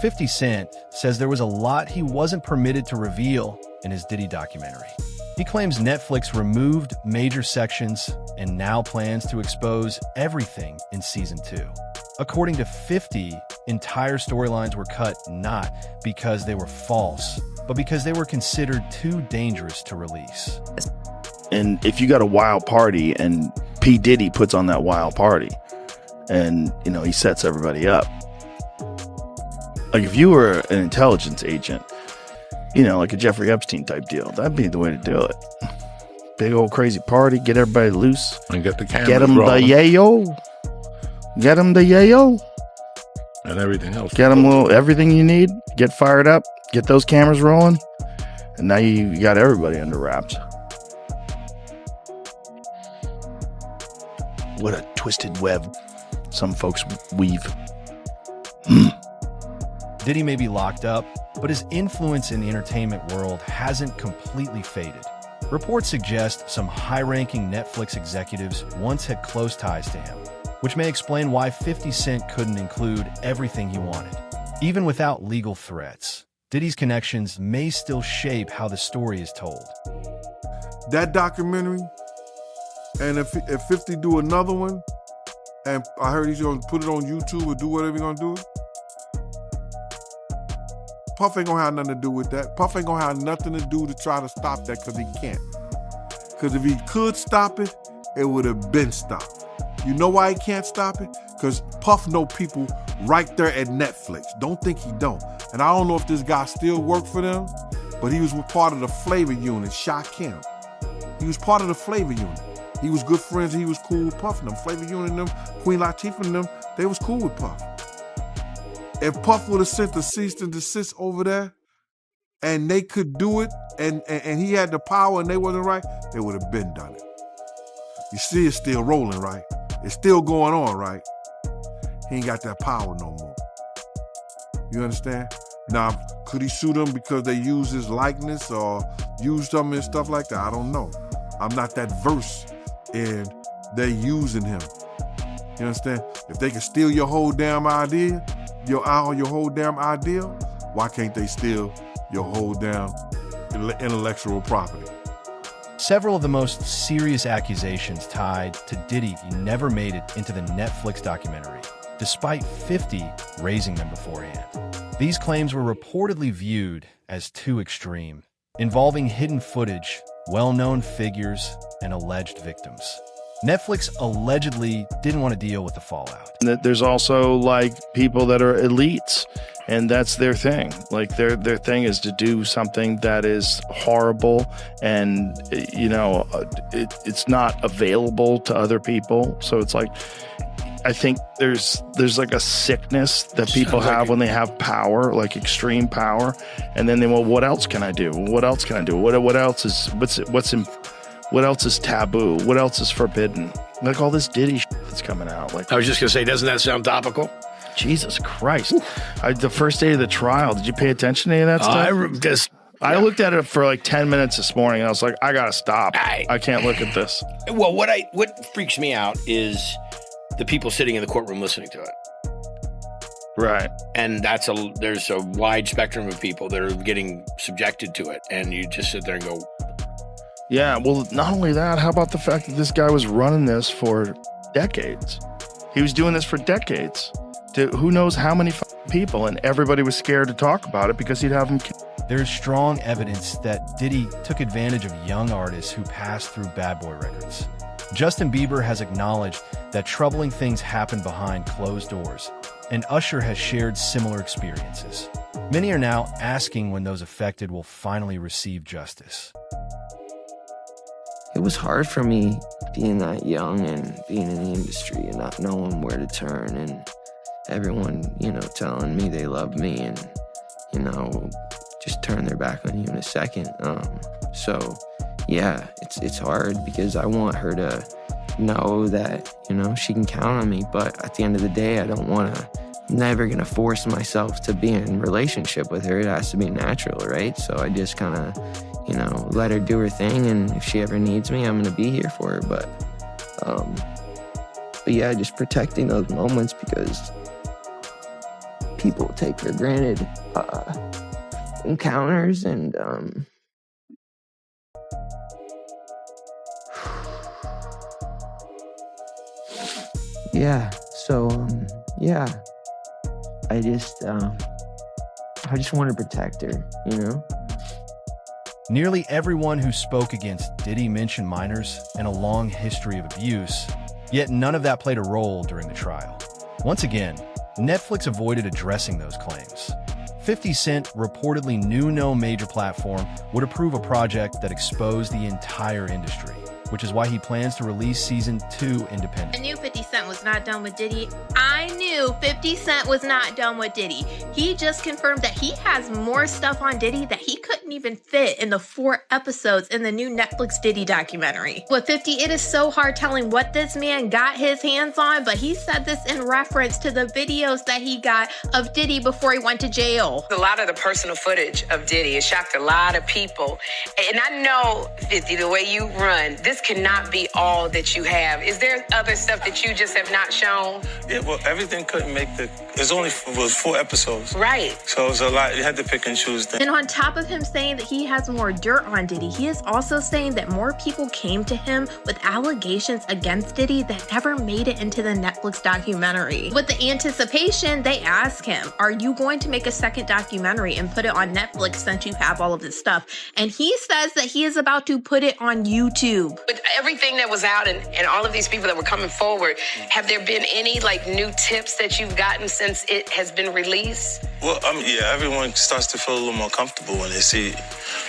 50 Cent says there was a lot he wasn't permitted to reveal in his Diddy documentary. He claims Netflix removed major sections and now plans to expose everything in Season 2. According to 50, entire storylines were cut not because they were false, but because they were considered too dangerous to release. And if you got a wild party and P. Diddy puts on that wild party and, you know, he sets everybody up. Like if you were an intelligence agent, you know, like a Jeffrey Epstein type deal, that'd be the way to do it. Big old crazy party, get everybody loose. And get the cameras Get them rolling. the yayo. Get them the yayo. And everything else. Get them everything you need. Get fired up. Get those cameras rolling. And now you got everybody under wraps. What a twisted web some folks weave. Diddy may be locked up, but his influence in the entertainment world hasn't completely faded. Reports suggest some high-ranking Netflix executives once had close ties to him, which may explain why 50 Cent couldn't include everything he wanted. Even without legal threats, Diddy's connections may still shape how the story is told. That documentary, and if 50 do another one, and I heard he's gonna put it on YouTube or do whatever he's gonna do, Puff ain't gonna have nothing to do with that. Puff ain't gonna have nothing to do to try to stop that because he can't. Because if he could stop it, it would have been stopped. You know why he can't stop it? Because Puff know people right there at Netflix. Don't think he don't. And I don't know if this guy still work for them, but he was part of the flavor unit, Shaquem. He was part of the flavor unit. He was good friends. He was cool with Puff and them. Flavor unit and them, Queen Latifah and them, they was cool with Puff. If Puff would have sent the cease and desist over there and they could do it and he had the power and they wasn't right, they would have been done it. You see it's still rolling, right? It's still going on, right? He ain't got that power no more. You understand? Now, could he sue them because they use his likeness or use them and stuff like that? I don't know. I'm not that versed in they using him. You understand? If they can steal your whole damn idea, your whole damn idea, why can't they steal your whole damn intellectual property? Several of the most serious accusations tied to Diddy never made it into the Netflix documentary, despite 50 raising them beforehand. These claims were reportedly viewed as too extreme, involving hidden footage, well-known figures, and alleged victims. Netflix allegedly didn't want to deal with the fallout. There's also like people that are elites, and that's their thing. Like their thing is to do something that is horrible, and you know it's not available to other people. So it's like I think there's like a sickness that people have when they have power, like extreme power, and then they, well, what else can I do? What else can I do? What else is what else is taboo? What else is forbidden? Like all this Diddy shit that's coming out. Like I was just gonna say, doesn't that sound topical? Jesus Christ! The first day of the trial, did you pay attention to any of that stuff? I looked at it for like 10 minutes this morning, and I was like, I gotta stop. I can't look at this. Well, what freaks me out is the people sitting in the courtroom listening to it. Right. And there's a wide spectrum of people that are getting subjected to it, and you just sit there and go. Yeah, well, not only that, how about the fact that this guy was running this for decades? He was doing this for decades to who knows how many people, and everybody was scared to talk about it because he'd have them killed. There's strong evidence that Diddy took advantage of young artists who passed through Bad Boy Records. Justin Bieber has acknowledged that troubling things happen behind closed doors, and Usher has shared similar experiences. Many are now asking when those affected will finally receive justice. It was hard for me being that young and being in the industry and not knowing where to turn, and everyone, telling me they love me and, just turn their back on you in a second. So yeah, it's hard because I want her to know that, she can count on me. But at the end of the day, I'm never going to force myself to be in a relationship with her. It has to be natural, right? So I just kind of, let her do her thing. And if she ever needs me, I'm going to be here for her. But yeah, just protecting those moments because people take for granted encounters. And yeah, so yeah, I just want to protect her, you know? Nearly everyone who spoke against Diddy mentioned minors and a long history of abuse, yet none of that played a role during the trial. Once again, Netflix avoided addressing those claims. 50 Cent reportedly knew no major platform would approve a project that exposed the entire industry, which is why he plans to release season 2 independently. I knew 50 Cent was not done with Diddy. I knew 50 Cent was not done with Diddy. He just confirmed that he has more stuff on Diddy that he couldn't even fit in the 4 episodes in the new Netflix Diddy documentary. With 50, it is so hard telling what this man got his hands on, but he said this in reference to the videos that he got of Diddy before he went to jail. A lot of the personal footage of Diddy has shocked a lot of people. And I know, 50, the way you run, this cannot be all that you have. Is there other stuff that you just have not shown? Yeah, well, everything couldn't make it was 4 episodes. Right. So it was a lot. You had to pick and choose them. And on top of him saying that he has more dirt on Diddy, he is also saying that more people came to him with allegations against Diddy that never made it into the Netflix documentary. With the anticipation, they asked him, are you going to make a second documentary and put it on Netflix since you have all of this stuff? And he says that he is about to put it on YouTube. With everything that was out and all of these people that were coming forward, have there been any new tips that you've gotten since it has been released? Well, yeah, everyone starts to feel a little more comfortable when they see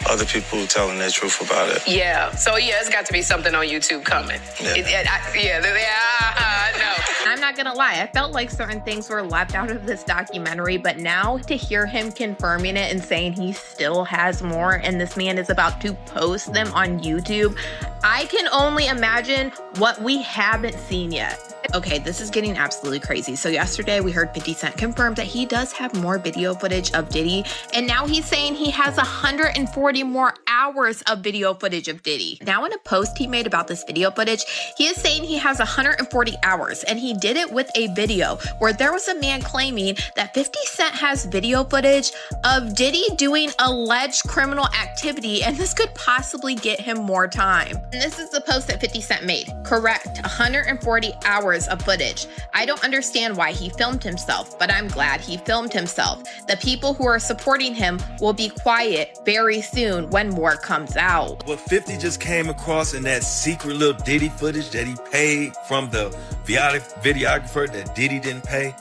other people telling their truth about it. Yeah. So, yeah, it's got to be something on YouTube coming. Yeah. I know. I'm not gonna lie, I felt like certain things were left out of this documentary, but now to hear him confirming it and saying he still has more and this man is about to post them on YouTube, I can only imagine what we haven't seen yet. Okay, this is getting absolutely crazy. So yesterday we heard 50 Cent confirm that he does have more video footage of Diddy, and now he's saying he has 140 more hours of video footage of Diddy. Now in a post he made about this video footage, he is saying he has 140 hours, and he did it with a video where there was a man claiming that 50 Cent has video footage of Diddy doing alleged criminal activity, and this could possibly get him more time. And this is the post that 50 Cent made. Correct, 140 hours of footage. I don't understand why he filmed himself, but I'm glad he filmed himself. The people who are supporting him will be quiet very soon when more comes out. What 50 just came across in that secret little Diddy footage that he paid from the videographer that Diddy didn't pay,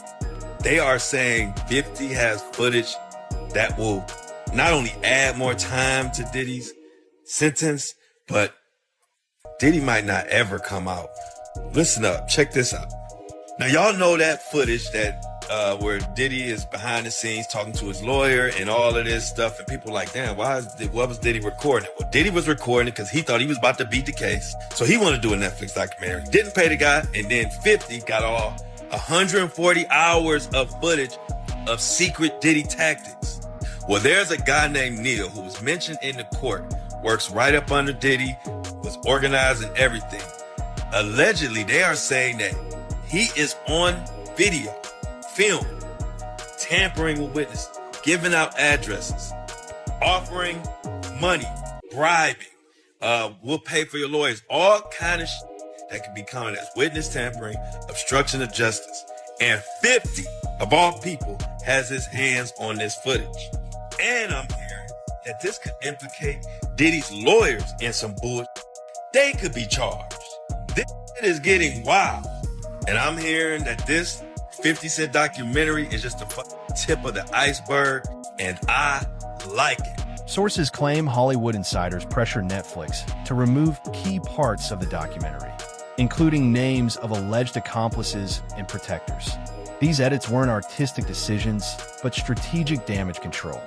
they are saying 50 has footage that will not only add more time to Diddy's sentence, but Diddy might not ever come out. Listen up, check this out. Now y'all know that footage that where Diddy is behind the scenes talking to his lawyer and all of this stuff, and people are like, damn, what was Diddy recording? Well, Diddy was recording it because he thought he was about to beat the case. So he wanted to do a Netflix documentary. Didn't pay the guy, and then 50 got all 140 hours of footage of secret Diddy tactics. Well, there's a guy named Neil who was mentioned in the court, works right up under Diddy, was organizing everything. Allegedly, they are saying that he is on video, film, tampering with witnesses, giving out addresses, offering money, bribing, we'll pay for your lawyers, all kind of shit that could be counted as witness tampering, obstruction of justice. And 50, of all people, has his hands on this footage. And I'm hearing that this could implicate Diddy's lawyers in some bullshit. They could be charged. This is getting wild. And I'm hearing that this 50 Cent documentary is just the tip of the iceberg, and I like it. Sources claim Hollywood insiders pressured Netflix to remove key parts of the documentary, including names of alleged accomplices and protectors. These edits weren't artistic decisions, but strategic damage control.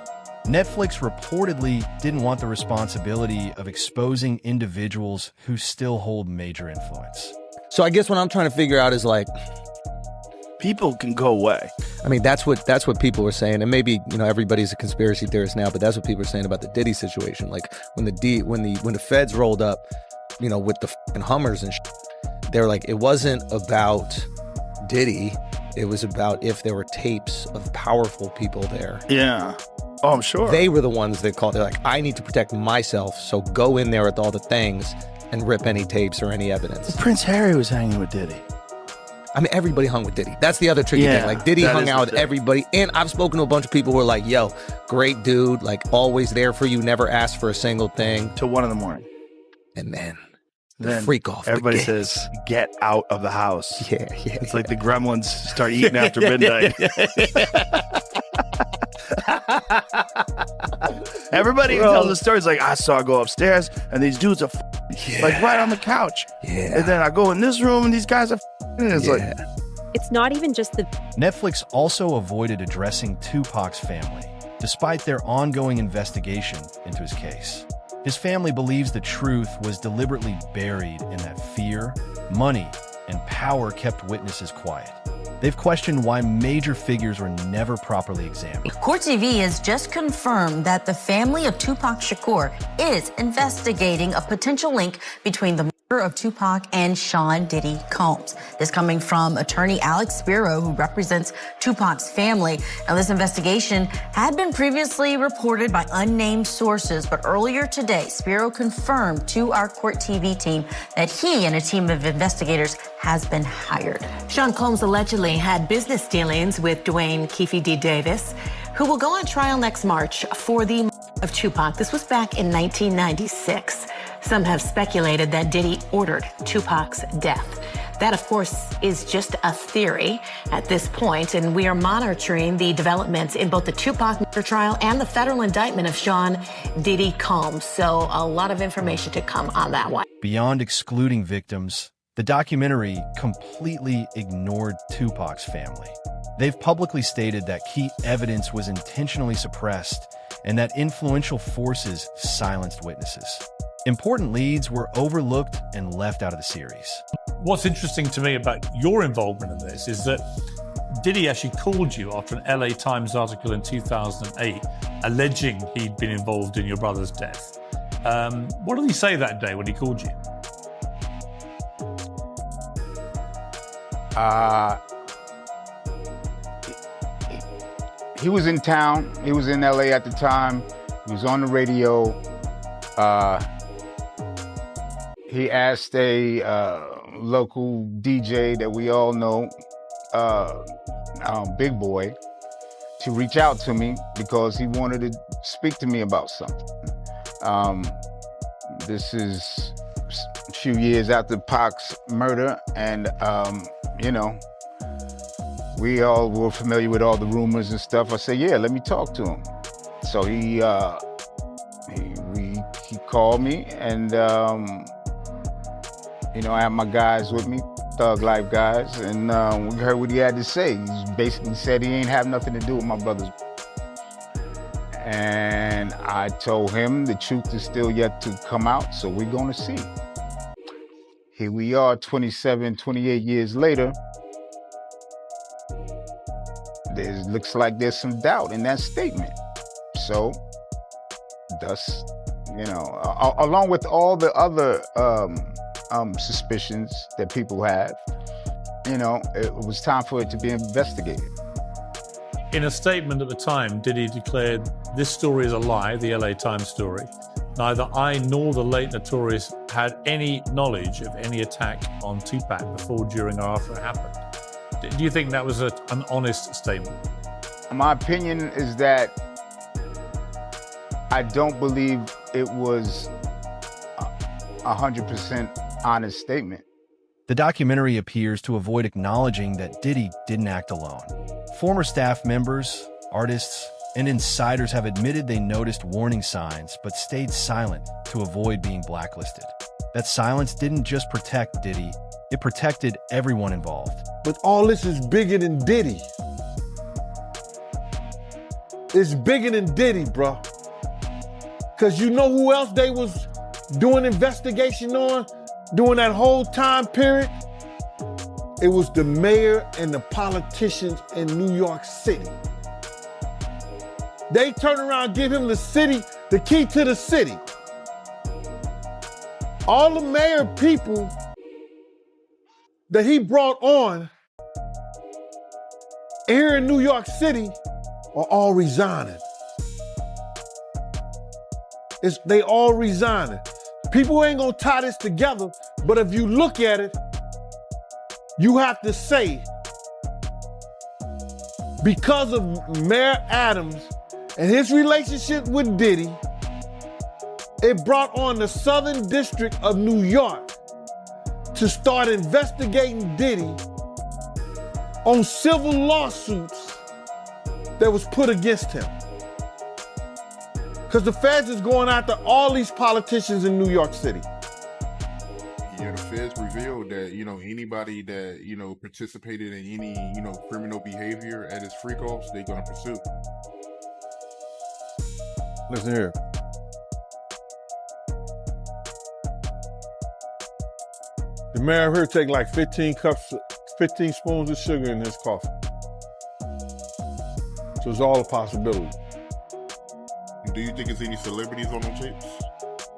Netflix reportedly didn't want the responsibility of exposing individuals who still hold major influence. So I guess what I'm trying to figure out is People can go away. I mean, that's what people were saying, and maybe everybody's a conspiracy theorist now, but that's what people are saying about the Diddy situation. Like when the feds rolled up, with the fucking Hummers and shit, they were like, it wasn't about Diddy, It was about if there were tapes of powerful people there. Yeah. Oh, I'm sure. They were the ones that called. They're like, I need to protect myself, so go in there with all the things and rip any tapes or any evidence. Prince Harry was hanging with Diddy. I mean, everybody hung with Diddy. That's the other tricky thing. Like, Diddy hung out with everybody. And I've spoken to a bunch of people who are like, yo, great dude, like, always there for you, never asked for a single thing. Till 1 a.m. And then freak off. Everybody says, get out of the house. Yeah. It's like the gremlins start eating after midnight. Everybody tells the stories like, I saw her go upstairs and these dudes are like right on the couch. Yeah. And then I go in this room and these guys are and it's like. It's not even just the... Netflix also avoided addressing Tupac's family, despite their ongoing investigation into his case. His family believes the truth was deliberately buried in that fear, money, and power kept witnesses quiet. They've questioned why major figures were never properly examined. Court TV has just confirmed that the family of Tupac Shakur is investigating a potential link between the murder of Tupac and Sean Diddy Combs. This coming from attorney Alex Spiro, who represents Tupac's family. Now, this investigation had been previously reported by unnamed sources, but earlier today, Spiro confirmed to our Court TV team that he and a team of investigators has been hired. Sean Combs allegedly had business dealings with Dwayne Keefe D. Davis, who will go on trial next March for the murder of Tupac. This was back in 1996. Some have speculated that Diddy ordered Tupac's death. That, of course, is just a theory at this point, and we are monitoring the developments in both the Tupac murder trial and the federal indictment of Sean Diddy Combs. So a lot of information to come on that one. Beyond excluding victims, the documentary completely ignored Tupac's family. They've publicly stated that key evidence was intentionally suppressed and that influential forces silenced witnesses. Important leads were overlooked and left out of the series. What's interesting to me about your involvement in this is that Diddy actually called you after an LA Times article in 2008 alleging he'd been involved in your brother's death. What did he say that day when he called you? He was in town. He was in LA at the time. He was on the radio. He asked a local DJ that we all know, Big Boy, to reach out to me because he wanted to speak to me about something. This is a few years after Pac's murder, and you know, we all were familiar with all the rumors and stuff. I said, yeah, let me talk to him. So he called me, and you know, I had my guys with me, Thug Life guys, and we heard what he had to say. He basically said he ain't have nothing to do with my brother's. And I told him the truth is still yet to come out, so we're gonna see. Here we are 27, 28 years later. Looks like there's some doubt in that statement. So, thus, you know, along with all the other suspicions that people have, you know, it was time for it to be investigated. In a statement at the time, Diddy declared, "This story is a lie, the LA Times story. Neither I nor the late Notorious had any knowledge of any attack on Tupac before, during, or after it happened." Do you think that was an honest statement? My opinion is that I don't believe it was a 100% honest statement. The documentary appears to avoid acknowledging that Diddy didn't act alone. Former staff members, artists, and insiders have admitted they noticed warning signs but stayed silent to avoid being blacklisted. That silence didn't just protect Diddy, it protected everyone involved. But all this is bigger than Diddy. It's bigger than Diddy, bro. Because you know who else they was doing investigation on during that whole time period? It was the mayor and the politicians in New York City. They turn around and give him the key to the city. All the mayor people that he brought on here in New York City are all resigning. They all resigning. People ain't gonna tie this together, but if you look at it, you have to say, because of Mayor Adams and his relationship with Diddy, it brought on the Southern District of New York to start investigating Diddy on civil lawsuits that was put against him. Because the feds is going after all these politicians in New York City. Yeah, the feds revealed that, anybody that, participated in any, criminal behavior at his freak-offs, they're going to pursue. Listen here. The mayor here take like 15 spoons of sugar in his coffee. So it's all a possibility. Do you think there's any celebrities on them tapes?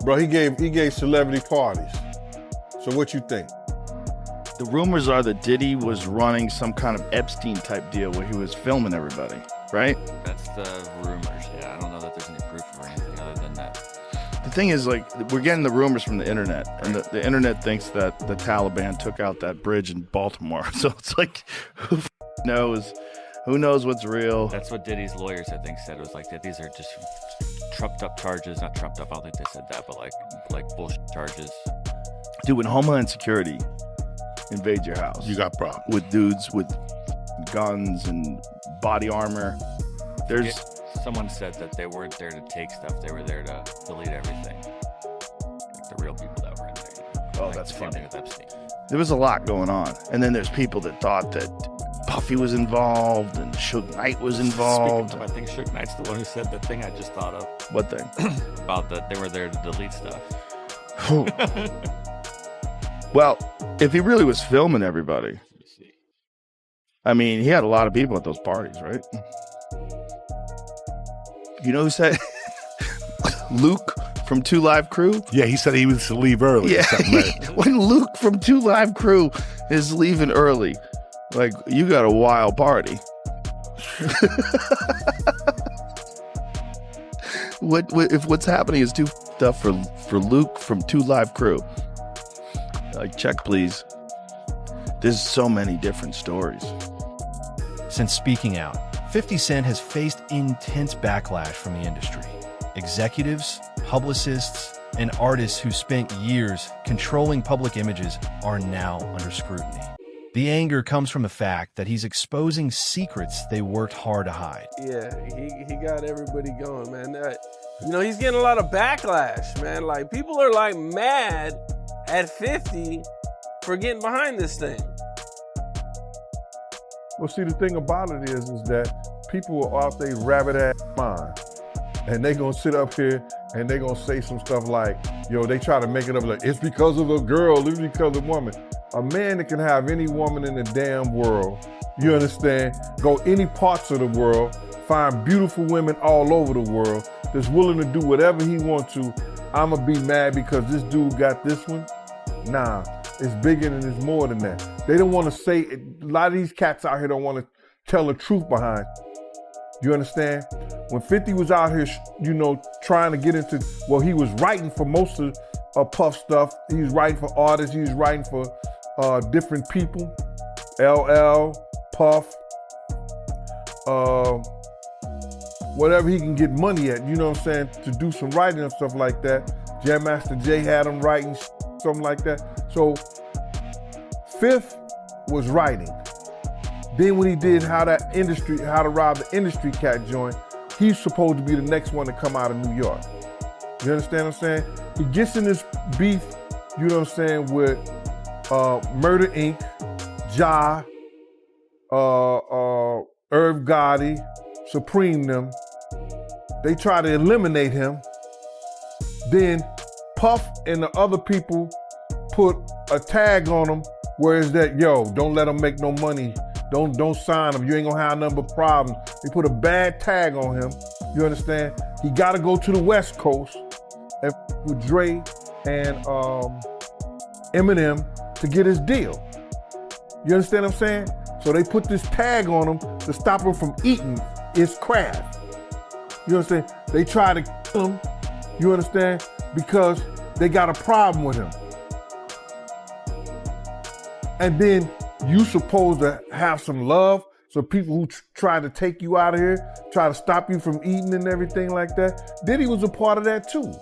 Bro, he gave celebrity parties. So what you think? The rumors are that Diddy was running some kind of Epstein-type deal where he was filming everybody, right? That's the rumors, yeah. I don't know that there's any proof or anything other than that. The thing is, we're getting the rumors from the internet, and the internet thinks that the Taliban took out that bridge in Baltimore. So it's like, who knows? Who knows what's real? That's what Diddy's lawyers, I think, said. It was like that these are just trumped up charges. Not trumped up, I don't think they said that, but like bullshit charges. Dude, when Homeland Security invades your house, you got problems. With dudes with guns and body armor. Someone said that they weren't there to take stuff. They were there to delete everything. Like the real people that were in there. Oh, like that's the same funny. thing with Epstein. There was a lot going on. And then there's people that thought that Puffy was involved and Suge Knight was involved. Speaking of, I think Suge Knight's the one who said the thing I just thought of. What thing? About that they were there to delete stuff. Well, if he really was filming everybody, I mean, he had a lot of people at those parties, right? You know who said Luke from 2 Live Crew? Yeah, he said he was to leave early. Yeah, when Luke from 2 Live Crew is leaving early, like, you got a wild party. If what's happening is too tough for Luke from 2 Live Crew? Like, check, please. There's so many different stories. Since speaking out, 50 Cent has faced intense backlash from the industry. Executives, publicists, and artists who spent years controlling public images are now under scrutiny. The anger comes from the fact that he's exposing secrets they worked hard to hide. Yeah, he got everybody going, man. He's getting a lot of backlash, man. Like, people are like mad at 50 for getting behind this thing. Well, see, the thing about it is that people are out their rabbit-ass mind. And they gonna sit up here and they gonna say some stuff like, they try to make it up like, it's because of a girl, it's because of a woman. A man that can have any woman in the damn world, you understand, go any parts of the world, find beautiful women all over the world, that's willing to do whatever he wants to. I'ma be mad because this dude got this one? Nah, it's bigger and it's more than that. They don't wanna say, a lot of these cats out here don't wanna tell the truth behind it. You understand? When 50 was out here, trying to get into, he was writing for most of Puff stuff. He was writing for artists. He was writing for different people. LL, Puff, whatever he can get money at, you know what I'm saying, to do some writing and stuff like that. Jam Master Jay had him writing something like that. So, Fifth was writing. Then when he did How to Rob the Industry cat joint, he's supposed to be the next one to come out of New York. You understand what I'm saying? He gets in this beef, you know what I'm saying, with Murder Inc., Ja, Irv Gotti, Supreme them. They try to eliminate him. Then Puff and the other people put a tag on him, where is that, don't let him make no money. Don't sign him. You ain't gonna have nothing but problems. They put a bad tag on him. You understand? He gotta go to the West Coast and with Dre and Eminem to get his deal. You understand what I'm saying? So they put this tag on him to stop him from eating is craft. You understand? They try to kill him, you understand, because they got a problem with him. And then you supposed to have some love. So people who try to take you out of here, try to stop you from eating and everything like that, Diddy was a part of that too.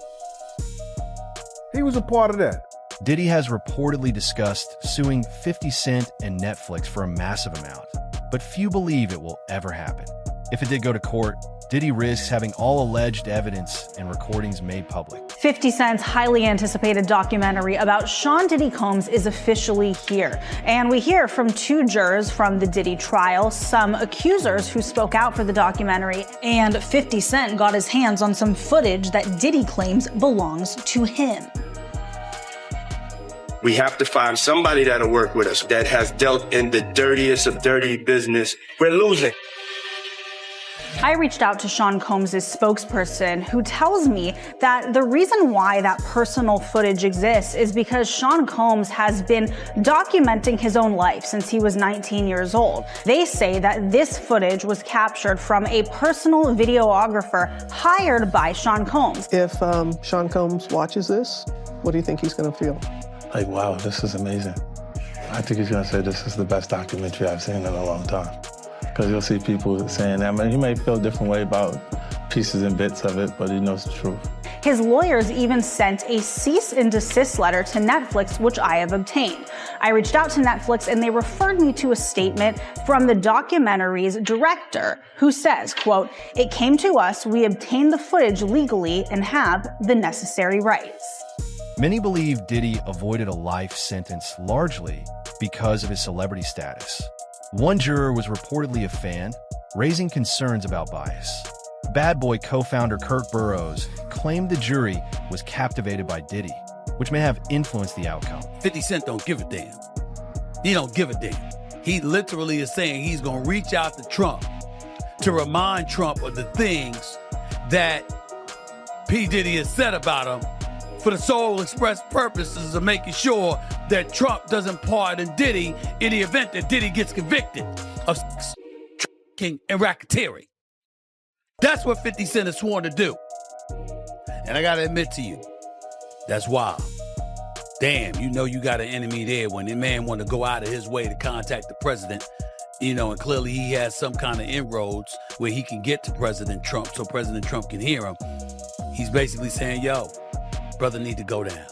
He was a part of that. Diddy has reportedly discussed suing 50 Cent and Netflix for a massive amount, but few believe it will ever happen. If it did go to court, Diddy risks having all alleged evidence and recordings made public. 50 Cent's highly anticipated documentary about Sean Diddy Combs is officially here. And we hear from 2 jurors from the Diddy trial, some accusers who spoke out for the documentary, and 50 Cent got his hands on some footage that Diddy claims belongs to him. We have to find somebody that'll work with us that has dealt in the dirtiest of dirty business. We're losing. I reached out to Sean Combs' spokesperson, who tells me that the reason why that personal footage exists is because Sean Combs has been documenting his own life since he was 19 years old. They say that this footage was captured from a personal videographer hired by Sean Combs. If Sean Combs watches this, what do you think he's going to feel? Like, wow, this is amazing. I think he's gonna say this is the best documentary I've seen in a long time. Because you'll see people saying that. I mean, he may feel a different way about pieces and bits of it, but he knows the truth. His lawyers even sent a cease and desist letter to Netflix, which I have obtained. I reached out to Netflix and they referred me to a statement from the documentary's director who says, quote, "It came to us, we obtained the footage legally and have the necessary rights." Many believe Diddy avoided a life sentence largely because of his celebrity status. One juror was reportedly a fan, raising concerns about bias. Bad Boy co-founder Kirk Burrows claimed the jury was captivated by Diddy, which may have influenced the outcome. 50 Cent don't give a damn. He don't give a damn. He literally is saying he's going to reach out to Trump to remind Trump of the things that P. Diddy has said about him for the sole express purposes of making sure that Trump doesn't pardon Diddy in the event that Diddy gets convicted of trafficking and racketeering. That's what 50 Cent is sworn to do. And I got to admit to you, that's wild. Damn, you know you got an enemy there when the man want to go out of his way to contact the president, you know, and clearly he has some kind of inroads where he can get to President Trump so President Trump can hear him. He's basically saying, yo, brother need to go down.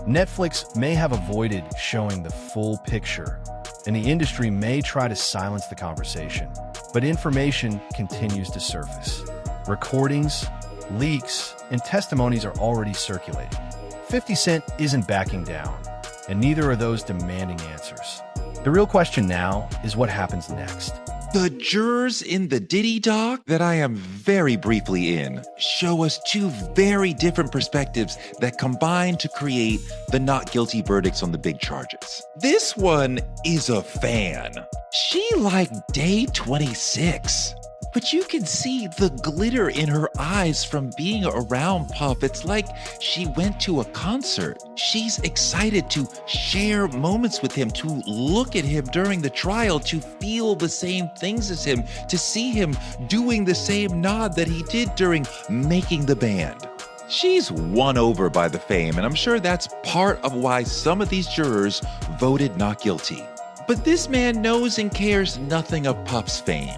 Netflix may have avoided showing the full picture, and the industry may try to silence the conversation, but information continues to surface. Recordings, leaks, and testimonies are already circulating. 50 Cent isn't backing down, and neither are those demanding answers. The real question now is what happens next. The jurors in the Diddy doc that I am very briefly in show us 2 very different perspectives that combine to create the not guilty verdicts on the big charges. This one is a fan. She liked day 26. But you can see the glitter in her eyes from being around Puff. It's like she went to a concert. She's excited to share moments with him, to look at him during the trial, to feel the same things as him, to see him doing the same nod that he did during making the band. She's won over by the fame, and I'm sure that's part of why some of these jurors voted not guilty. But this man knows and cares nothing of Puff's fame.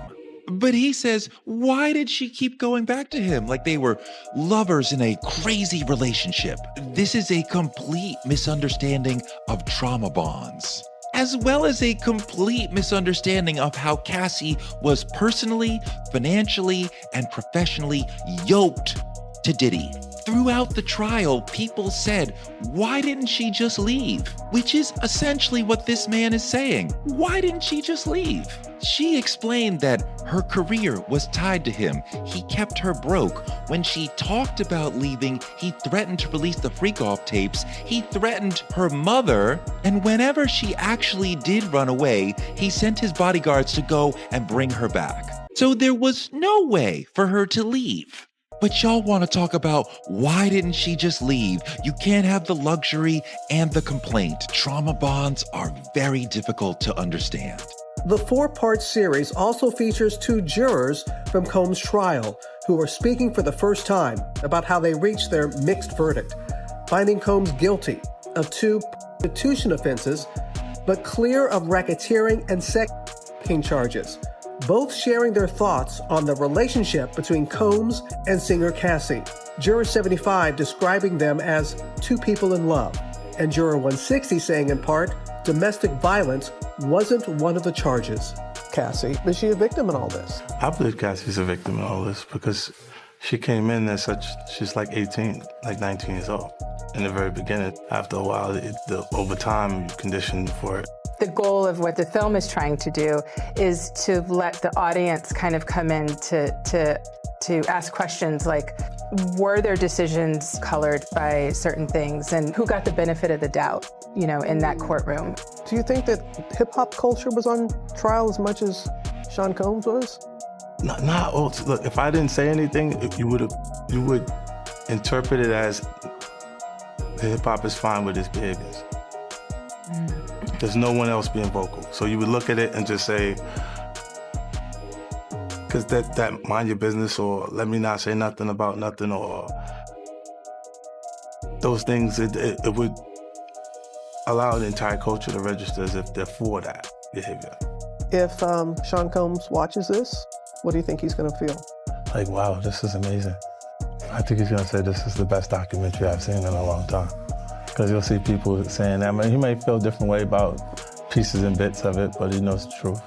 But he says, why did she keep going back to him like they were lovers in a crazy relationship? This is a complete misunderstanding of trauma bonds, as well as a complete misunderstanding of how Cassie was personally, financially, and professionally yoked to Diddy. Throughout the trial, people said, why didn't she just leave? Which is essentially what this man is saying. Why didn't she just leave? She explained that her career was tied to him. He kept her broke. When she talked about leaving, he threatened to release the freak-off tapes. He threatened her mother. And whenever she actually did run away, he sent his bodyguards to go and bring her back. So there was no way for her to leave. But y'all want to talk about why didn't she just leave? You can't have the luxury and the complaint. Trauma bonds are very difficult to understand. The 4-part series also features 2 jurors from Combs' trial who are speaking for the first time about how they reached their mixed verdict, finding Combs guilty of 2 prostitution offenses, but clear of racketeering and sex charges, both sharing their thoughts on the relationship between Combs and singer Cassie. Juror 75 describing them as 2 people in love, and Juror 160 saying in part, domestic violence wasn't one of the charges. Cassie, is she a victim in all this? I believe Cassie's a victim in all this because she came in as she's like 18, like 19 years old. In the very beginning, after a while, over time, you conditioned for it. The goal of what the film is trying to do is to let the audience kind of come in to ask questions like, were their decisions colored by certain things, and who got the benefit of the doubt, in that courtroom? Do you think that hip-hop culture was on trial as much as Sean Combs was? Look, if I didn't say anything, you would interpret it as the hip-hop is fine with his behaviors. There's no one else being vocal. So you would look at it and just say, because that mind your business, or let me not say nothing about nothing, or those things, it would allow the entire culture to register as if they're for that behavior. If Sean Combs watches this, what do you think he's going to feel? Like, wow, this is amazing. I think he's going to say this is the best documentary I've seen in a long time. Because you'll see people saying that. I mean, he may feel a different way about pieces and bits of it, but he knows the truth.